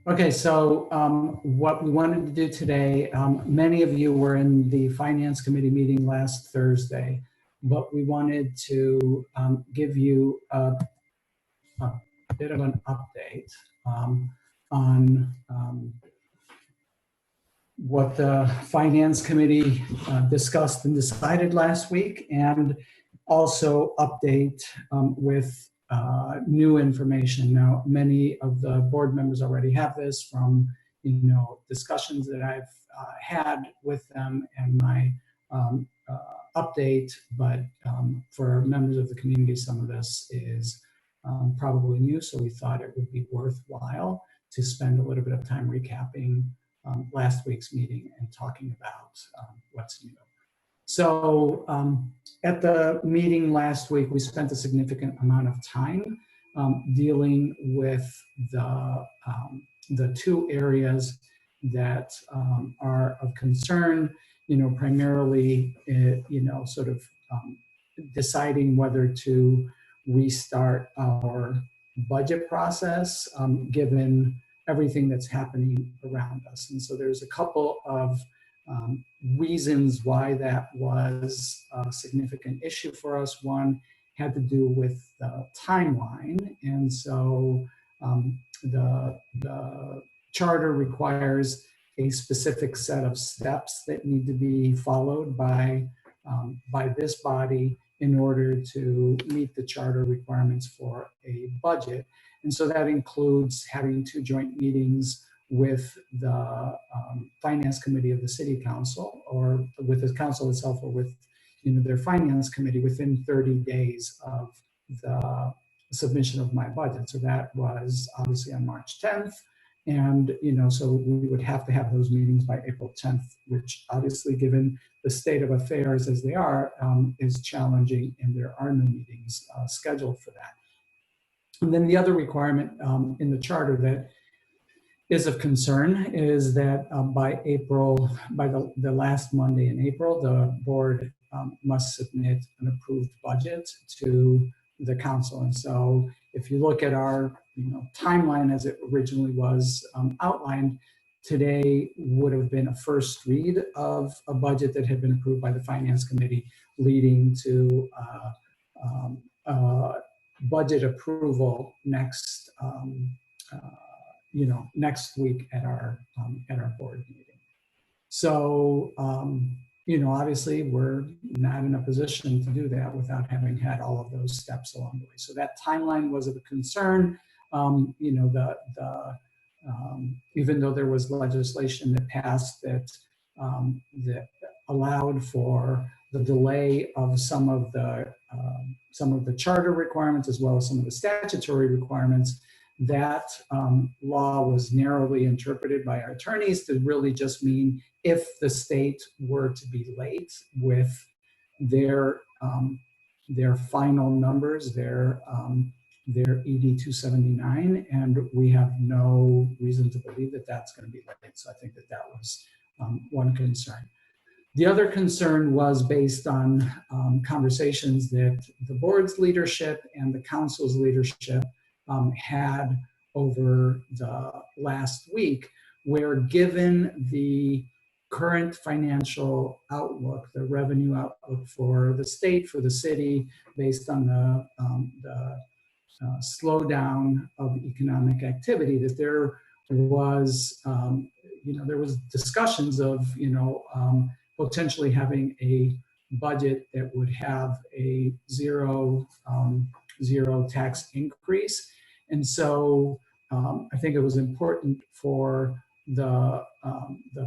Okay, so what we wanted to do today, many of you were in the Finance Committee meeting last Thursday, but we wanted to give you a bit of an update on what the Finance Committee discussed and decided last week, and also update with new information. Now, many of the board members already have this from discussions that I've had with them and my update, but for members of the community, some of this is probably new, so we thought it would be worthwhile to spend a little bit of time recapping last week's meeting and talking about what's new. So at the meeting last week, we spent a significant amount of time dealing with the two areas that are of concern, primarily, sort of deciding whether to restart our budget process given everything that's happening around us. And so there's a couple of reasons why that was a significant issue for us. One had to do with the timeline. And so the charter requires a specific set of steps that need to be followed by this body in order to meet the charter requirements for a budget. And so that includes having two joint meetings with the Finance Committee of the City Council, or with the council itself, or with their Finance Committee within 30 days of the submission of my budget. So that was obviously on March 10th. And so we would have to have those meetings by April 10th, which obviously, given the state of affairs as they are, is challenging, and there are no meetings scheduled for that. And then the other requirement in the charter that is of concern is that by the last Monday in April, the board must submit an approved budget to the council. And so if you look at our timeline as it originally was outlined, today would have been a first read of a budget that had been approved by the Finance Committee, leading to budget approval next next week at our board meeting. So obviously we're not in a position to do that without having had all of those steps along the way. So that timeline was of a concern. Even though there was legislation that passed that allowed for the delay of some of the charter requirements as well as some of the statutory requirements, that law was narrowly interpreted by our attorneys to really just mean if the state were to be late with their final numbers, their ED 279, and we have no reason to believe that that's going to be late. So I think that was one concern. The other concern was based on conversations that the board's leadership and the council's leadership had over the last week, where given the current financial outlook, the revenue outlook for the state, for the city, based on the slowdown of economic activity, that there was discussions of potentially having a budget that would have a zero tax increase. And so I think it was important for the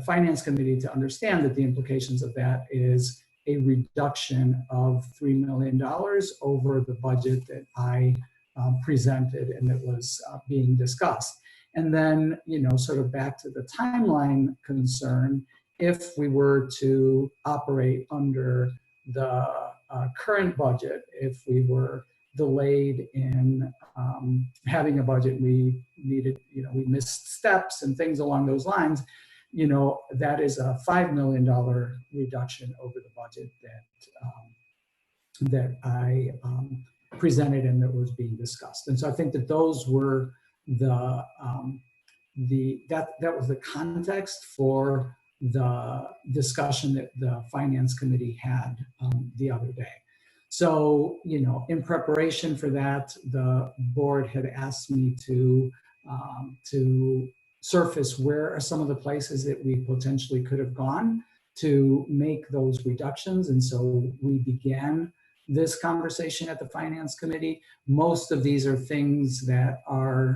Finance Committee to understand that the implications of that is a reduction of $3 million over the budget that I presented and that was being discussed. And then, sort of back to the timeline concern, if we were to operate under the current budget, if we were delayed in having a budget, we needed, we missed steps and things along those lines, that is a $5 million reduction over the budget that I presented and that was being discussed. And so I think that those were the that was the context for the discussion that the Finance Committee had the other day. So, in preparation for that, the board had asked me to surface where are some of the places that we potentially could have gone to make those reductions. And so we began this conversation at the Finance Committee. Most of these are things that are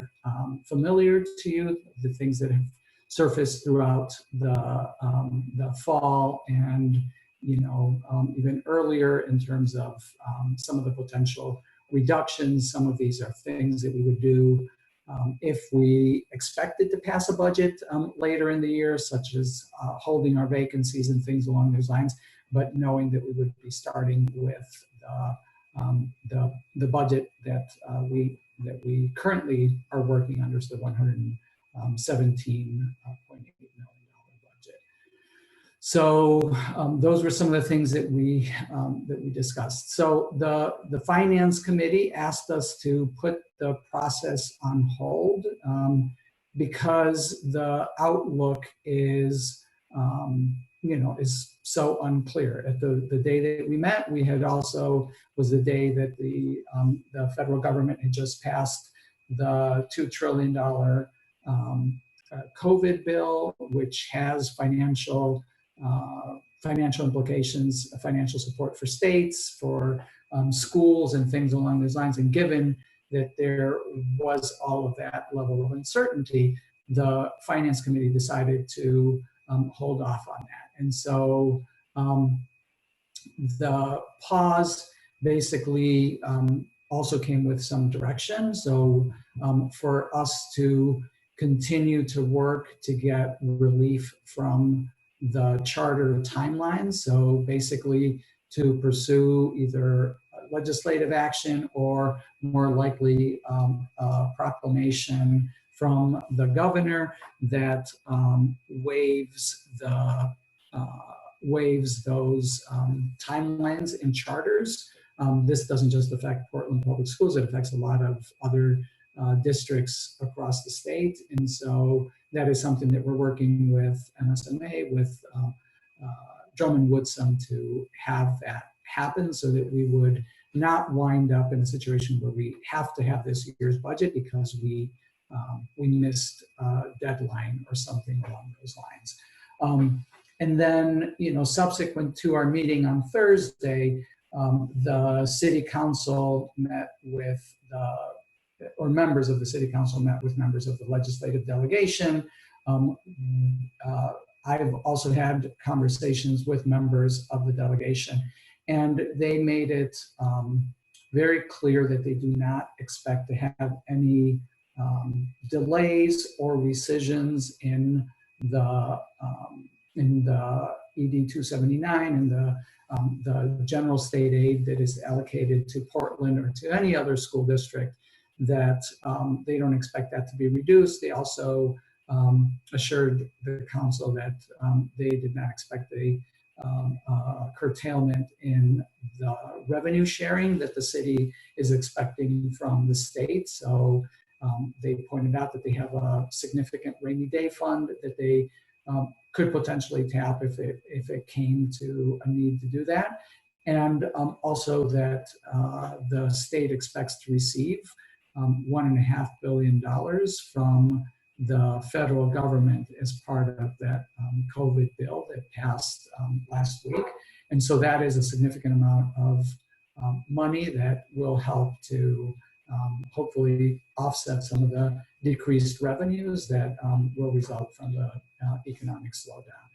familiar to you, the things that have surfaced throughout the fall and even earlier in terms of some of the potential reductions. Some of these are things that we would do if we expected to pass a budget later in the year, such as holding our vacancies and things along those lines, but knowing that we would be starting with the budget that we currently are working under, so the $117.8 million budget. So those were some of the things that we discussed. So the Finance Committee asked us to put the process on hold because the outlook is is so unclear. At the day that we met, we had also was the day that the federal government had just passed the $2 trillion COVID bill, which has financial implications, financial support for states, for schools and things along those lines. And given that there was all of that level of uncertainty, the Finance Committee decided to hold off on that. And so the pause basically also came with some direction. So for us to continue to work to get relief from the charter timeline. So basically to pursue either legislative action or more likely a proclamation from the governor that waives those timelines in charters. This doesn't just affect Portland Public Schools, it affects a lot of other districts across the state. And so that is something that we're working with MSMA, with Drummond Woodsum to have that happen so that we would not wind up in a situation where we have to have this year's budget because we missed a deadline or something along those lines. And then, subsequent to our meeting on Thursday, the city council met with members of the city council met with members of the legislative delegation. I've also had conversations with members of the delegation, and they made it very clear that they do not expect to have any delays or rescissions in the ED 279 and the general state aid that is allocated to Portland or to any other school district, that they don't expect that to be reduced. They also assured the council that they did not expect a curtailment in the revenue sharing that the city is expecting from the state. So they pointed out that they have a significant rainy day fund that they could potentially tap if it came to a need to do that. And also that the state expects to receive $1.5 billion from the federal government as part of that COVID bill that passed last week. And so that is a significant amount of money that will help to hopefully offset some of the decreased revenues that will result from the economic slowdown.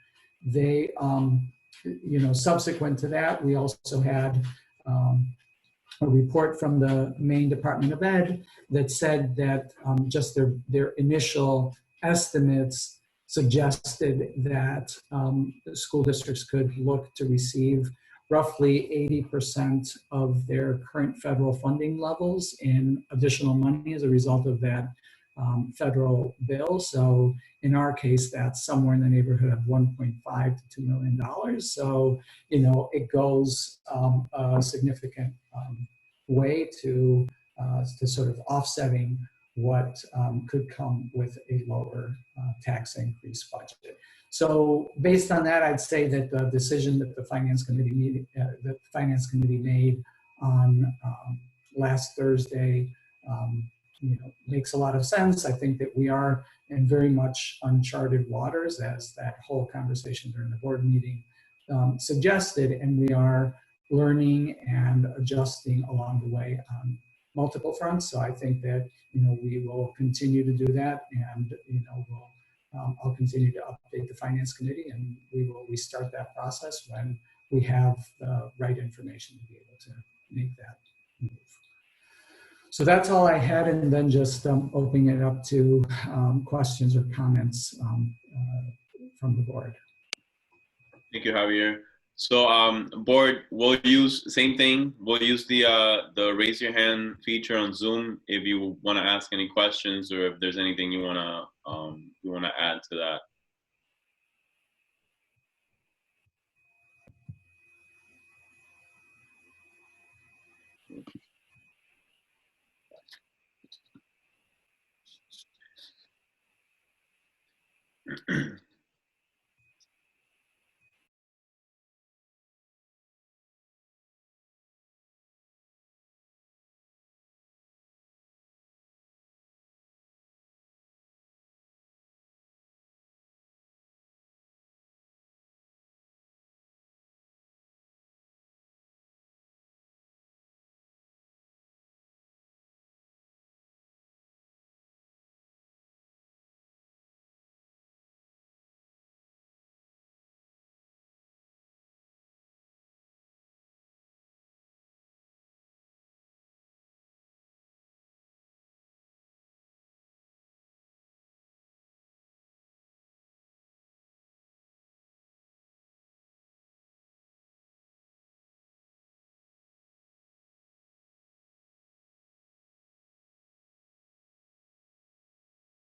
They, subsequent to that, we also had a report from the Maine Department of Ed that said that just their initial estimates suggested that school districts could look to receive roughly 80% of their current federal funding levels in additional money as a result of that federal bill. So in our case, that's somewhere in the neighborhood of $1.5 to $2 million. So, it goes a significant way to sort of offsetting what could come with a lower tax increase budget. So based on that, I'd say that the decision that the Finance Committee made on last Thursday, makes a lot of sense. I think that we are in very much uncharted waters, as that whole conversation during the board meeting suggested, and we are learning and adjusting along the way on multiple fronts. So I think that we will continue to do that, and I'll continue to update the Finance Committee, and we will restart that process when we have the right information to be able to make that move. So that's all I had, and then just opening it up to questions or comments from the board. Thank you, Javier. So board, we'll use same thing. We'll use the raise your hand feature on Zoom if you want to ask any questions, or if there's anything you wanna add to that.